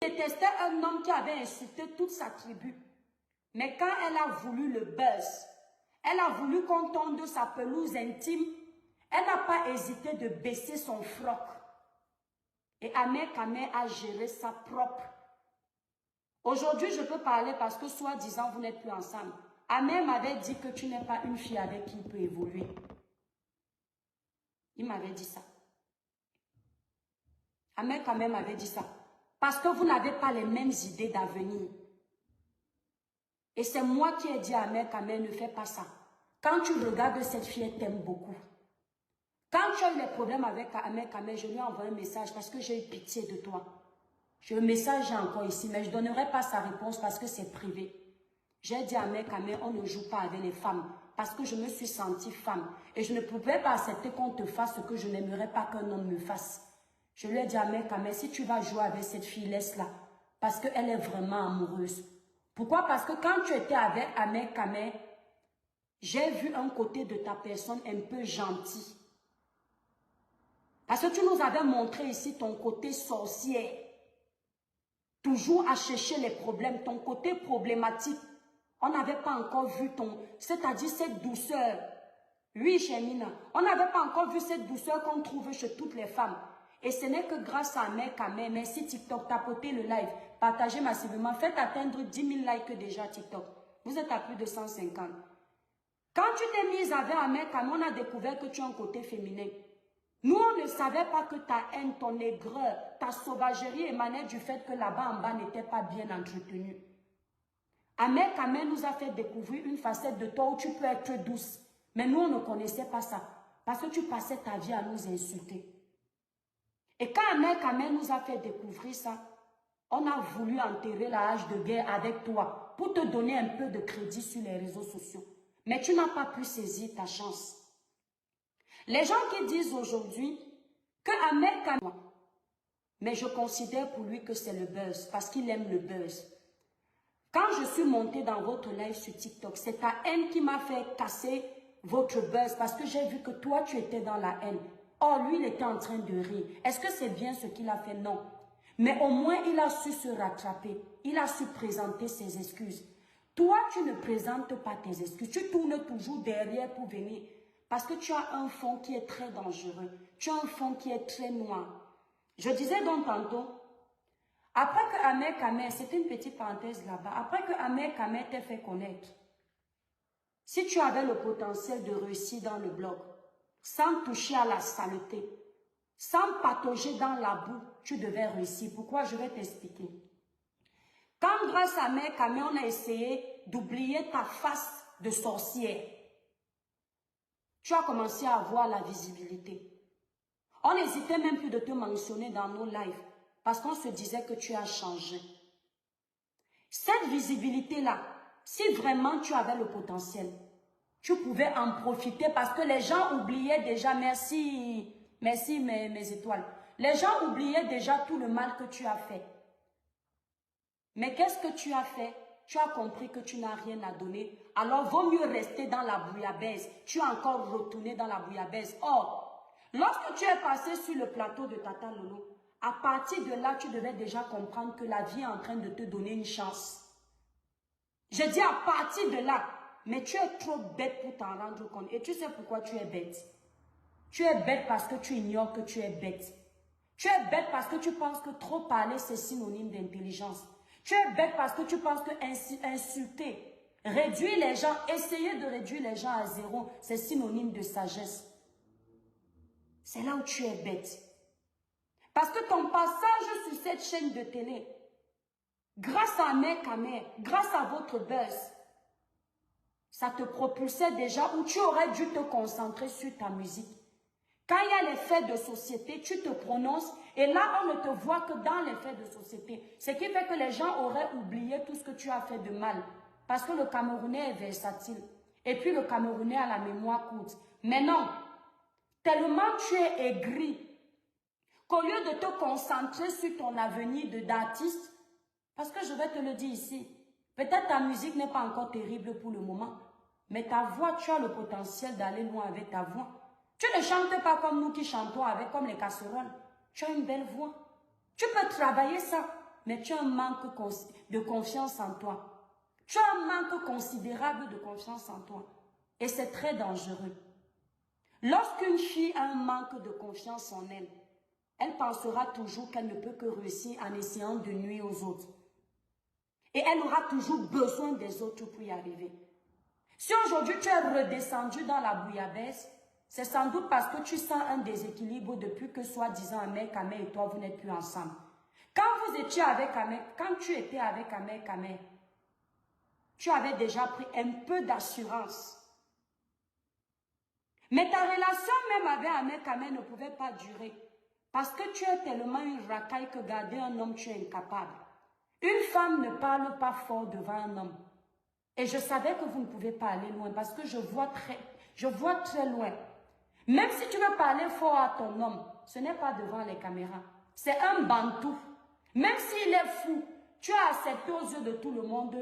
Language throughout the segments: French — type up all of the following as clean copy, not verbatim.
détestait un homme qui avait insulté toute sa tribu. Mais quand elle a voulu le buzz, elle a voulu qu'on tombe de sa pelouse intime, elle n'a pas hésité de baisser son froc. Et Ahmed Kamel a géré ça propre. Aujourd'hui, je peux parler parce que soi-disant, vous n'êtes plus ensemble. Ahmed m'avait dit que tu n'es pas une fille avec qui il peut évoluer. Il m'avait dit ça. Ahmed Kamel m'avait dit ça. Parce que vous n'avez pas les mêmes idées d'avenir. Et c'est moi qui ai dit à Ahmed Kamel, ne fais pas ça. Quand tu regardes cette fille, elle t'aime beaucoup. Quand tu as eu des problèmes avec Ahmed Kamel, je lui ai envoyé un message parce que j'ai eu pitié de toi. Le message est encore ici, mais je ne donnerai pas sa réponse parce que c'est privé. J'ai dit à Ahmed Kamel, on ne joue pas avec les femmes parce que je me suis sentie femme. Et je ne pouvais pas accepter qu'on te fasse ce que je n'aimerais pas qu'un homme me fasse. Je lui ai dit à Ahmed Kamel, si tu vas jouer avec cette fille, laisse-la. Parce qu'elle est vraiment amoureuse. Pourquoi? Parce que quand tu étais avec Ahmed Kamel, j'ai vu un côté de ta personne un peu gentil. Parce que tu nous avais montré ici ton côté sorcière. Toujours à chercher les problèmes, ton côté problématique. On n'avait pas encore vu c'est-à-dire cette douceur. Oui, Chemina, on n'avait pas encore vu cette douceur qu'on trouve chez toutes les femmes. Et ce n'est que grâce à Ahmed Kamel, merci TikTok, tapotez le live, partagez massivement, faites atteindre 10 000 likes déjà TikTok. Vous êtes à plus de 150. Quand tu t'es mise avec Ahmed Kamel, on a découvert que tu as un côté féminin. Nous, on ne savait pas que ta haine, ton aigreur, ta sauvagerie émanait du fait que là-bas en bas n'était pas bien entretenu. Ahmed Kamel nous a fait découvrir une facette de toi où tu peux être douce. Mais nous, on ne connaissait pas ça. Parce que tu passais ta vie à nous insulter. Et quand Ahmed Kamel nous a fait découvrir ça, on a voulu enterrer la hache de guerre avec toi pour te donner un peu de crédit sur les réseaux sociaux. Mais tu n'as pas pu saisir ta chance. Les gens qui disent aujourd'hui que Ahmed Kamel, mais je considère pour lui que c'est le buzz, parce qu'il aime le buzz. Quand je suis montée dans votre live sur TikTok, c'est ta haine qui m'a fait casser votre buzz, parce que j'ai vu que toi, tu étais dans la haine. Oh, lui, il était en train de rire. Est-ce que c'est bien ce qu'il a fait? Non. Mais au moins, il a su se rattraper. Il a su présenter ses excuses. Toi, tu ne présentes pas tes excuses. Tu tournes toujours derrière pour venir. Parce que tu as un fond qui est très dangereux. Tu as un fond qui est très noir. Je disais donc tantôt, après que Ahmed Kamel, c'était une petite parenthèse là-bas, après que Ahmed Kamel t'ait fait connaître, si tu avais le potentiel de réussir dans le blog, sans toucher à la saleté, sans patauger dans la boue, tu devais réussir. Pourquoi? Je vais t'expliquer. Quand grâce à Ahmed Kamel, on a essayé d'oublier ta face de sorcière, tu as commencé à avoir la visibilité. On n'hésitait même plus de te mentionner dans nos lives parce qu'on se disait que tu as changé. Cette visibilité-là, si vraiment tu avais le potentiel, tu pouvais en profiter parce que les gens oubliaient déjà, merci mes étoiles, les gens oubliaient déjà tout le mal que tu as fait. Mais qu'est-ce que tu as fait? Tu as compris que tu n'as rien à donner. Alors, vaut mieux rester dans la bouillabaisse. Tu as encore retourné dans la bouillabaisse. Or, lorsque tu es passé sur le plateau de Tata Lolo, à partir de là, tu devais déjà comprendre que la vie est en train de te donner une chance. Je dis à partir de là, mais tu es trop bête pour t'en rendre compte. Et tu sais pourquoi tu es bête? Tu es bête parce que tu ignores que tu es bête. Tu es bête parce que tu penses que trop parler, c'est synonyme d'intelligence. Tu es bête parce que tu penses que insulter, réduire les gens, essayer de réduire les gens à zéro, c'est synonyme de sagesse. C'est là où tu es bête. Parce que ton passage sur cette chaîne de télé, grâce à Ahmed Kamel, grâce à votre buzz, ça te propulsait déjà où tu aurais dû te concentrer sur ta musique. Quand il y a les faits de société, tu te prononces et là, on ne te voit que dans les faits de société. Ce qui fait que les gens auraient oublié tout ce que tu as fait de mal. Parce que le Camerounais est versatile. Et puis le Camerounais a la mémoire courte. Mais non, tellement tu es aigri qu'au lieu de te concentrer sur ton avenir d'artiste, parce que je vais te le dire ici, peut-être ta musique n'est pas encore terrible pour le moment, mais ta voix, tu as le potentiel d'aller loin avec ta voix. Tu ne chantes pas comme nous qui chantons avec, comme les casseroles. Tu as une belle voix. Tu peux travailler ça. mais tu as un manque de confiance en toi. Tu as un manque considérable de confiance en toi. Et c'est très dangereux. Lorsqu'une fille a un manque de confiance en elle, elle pensera toujours qu'elle ne peut que réussir en essayant de nuire aux autres. Et elle aura toujours besoin des autres pour y arriver. Si aujourd'hui tu es redescendu dans la bouillabaisse, c'est sans doute parce que tu sens un déséquilibre depuis que soi-disant Ahmed Kamel et toi vous n'êtes plus ensemble. Quand vous étiez avec Ahmed, quand tu étais avec Ahmed Kamel, tu avais déjà pris un peu d'assurance. Mais ta relation même avec Ahmed Kamel ne pouvait pas durer. Parce que tu es tellement une racaille que garder un homme, tu es incapable. Une femme ne parle pas fort devant un homme. Et je savais que vous ne pouvez pas aller loin parce que je vois très loin. Même si tu veux parler fort à ton homme, ce n'est pas devant les caméras. C'est un bantou. Même s'il est fou, tu as accepté aux yeux de tout le monde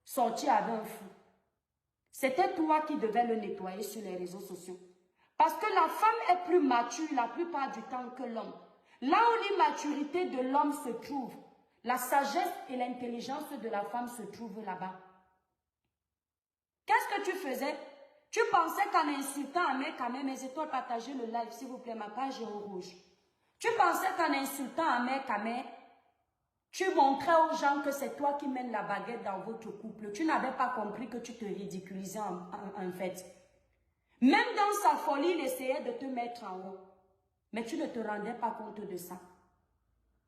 sortir avec un fou. C'était toi qui devais le nettoyer sur les réseaux sociaux. Parce que la femme est plus mature la plupart du temps que l'homme. Là où l'immaturité de l'homme se trouve, la sagesse et l'intelligence de la femme se trouvent là-bas. Qu'est-ce que tu faisais? Tu pensais qu'en insultant un mec, quand même, mes étoiles, partagez le live, s'il vous plaît, ma page est au rouge. Tu pensais qu'en insultant un mec, quand même, tu montrais aux gens que c'est toi qui mènes la baguette dans votre couple. Tu n'avais pas compris que tu te ridiculisais en fait. Même dans sa folie, il essayait de te mettre en haut. Mais tu ne te rendais pas compte de ça.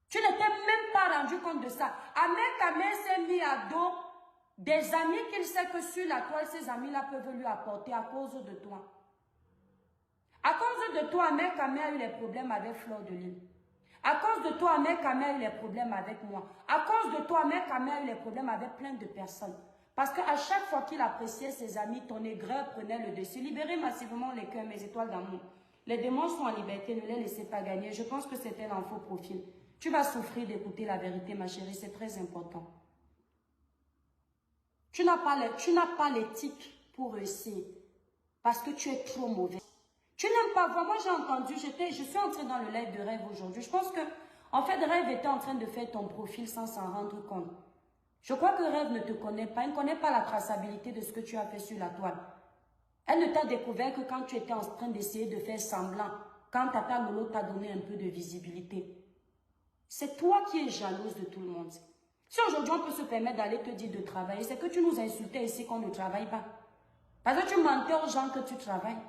Tu ne t'es même pas rendu compte de ça. Ahmed Kamel s'est mis à dos des amis qu'il sait que sur la toile, ces amis-là peuvent lui apporter à cause de toi. À cause de toi, Ahmed Kamel a eu les problèmes avec Fleur de Lille. À cause de toi, Ahmed Kamel a eu les problèmes avec moi. À cause de toi, Ahmed Kamel a eu les problèmes avec plein de personnes. Parce qu'à chaque fois qu'il appréciait ses amis, ton aigreur prenait le dessus. Libérez massivement les cœurs, mes étoiles d'amour. Les démons sont en liberté, ne les laissez pas gagner. Je pense que c'était un faux profil. Tu vas souffrir d'écouter la vérité, ma chérie, c'est très important. Tu n'as pas l'éthique pour réussir. Parce que tu es trop mauvais. Tu n'aimes pas voir. Moi, j'ai entendu, je suis entrée dans le live de Rêve aujourd'hui. Je pense que, en fait, Rêve était en train de faire ton profil sans s'en rendre compte. Je crois que Rêve ne te connaît pas. Elle ne connaît pas la traçabilité de ce que tu as fait sur la toile. Elle ne t'a découvert que quand tu étais en train d'essayer de faire semblant. Quand Tata Lolo t'a donné un peu de visibilité. C'est toi qui es jalouse de tout le monde. Si aujourd'hui on peut se permettre d'aller te dire de travailler, c'est que tu nous insultais ici qu'on ne travaille pas. Parce que tu mentais aux gens que tu travailles.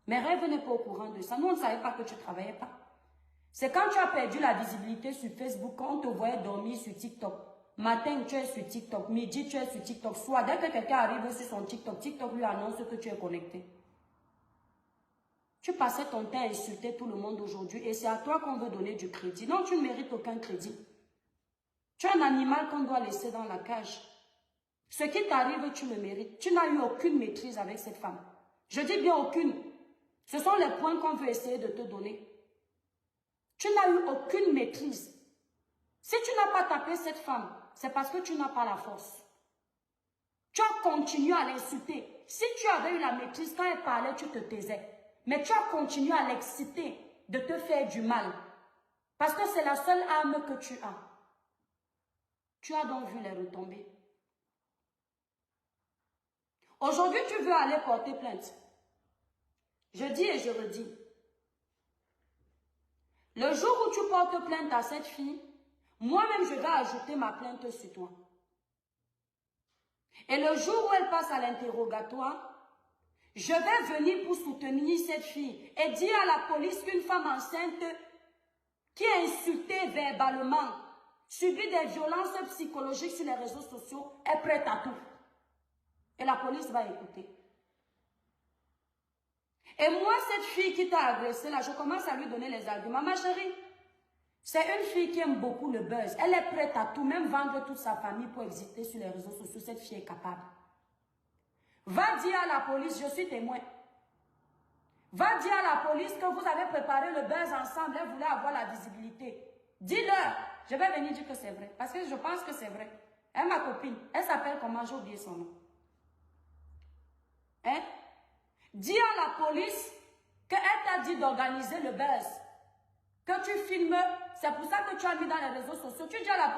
Mais Rêve n'est pas au courant de ça. Nous, on ne savait pas que tu ne travaillais pas. C'est quand tu as perdu la visibilité sur Facebook, quand on te voyait dormir sur TikTok. Matin, tu es sur TikTok. Midi, tu es sur TikTok. Soit dès que quelqu'un arrive sur son TikTok, TikTok lui annonce que tu es connecté. Tu passais ton temps à insulter tout le monde aujourd'hui et c'est à toi qu'on veut donner du crédit. Non, tu ne mérites aucun crédit. Tu es un animal qu'on doit laisser dans la cage. Ce qui t'arrive, tu le mérites. Tu n'as eu aucune maîtrise avec cette femme. Je dis bien aucune. Ce sont les points qu'on veut essayer de te donner. Tu n'as eu aucune maîtrise. Si tu n'as pas tapé cette femme, c'est parce que tu n'as pas la force. Tu as continué à l'insulter. Si tu avais eu la maîtrise, quand elle parlait, tu te taisais. Mais tu as continué à l'exciter, de te faire du mal. Parce que c'est la seule arme que tu as. Tu as donc vu les retombées. Aujourd'hui, tu veux aller porter plainte. Je dis et je redis. Le jour où tu portes plainte à cette fille, moi-même, je vais ajouter ma plainte sur toi. Et le jour où elle passe à l'interrogatoire, je vais venir pour soutenir cette fille et dire à la police qu'une femme enceinte qui est insultée verbalement, subit des violences psychologiques sur les réseaux sociaux, est prête à tout. Et la police va écouter. Et moi, cette fille qui t'a agressé là, je commence à lui donner les arguments. Ma chérie, c'est une fille qui aime beaucoup le buzz. Elle est prête à tout, même vendre toute sa famille pour exister sur les réseaux sociaux. Cette fille est capable. Va dire à la police, je suis témoin. Va dire à la police que vous avez préparé le buzz ensemble, elle voulait avoir la visibilité. Dis-leur, je vais venir dire que c'est vrai. Parce que je pense que c'est vrai. Elle est ma copine. Elle s'appelle comment? J'ai oublié son nom. Hein? Dis à la police qu'elle t'a dit d'organiser le buzz. Que tu filmes C'est pour ça que tu as mis dans les réseaux sociaux. Tu dis à la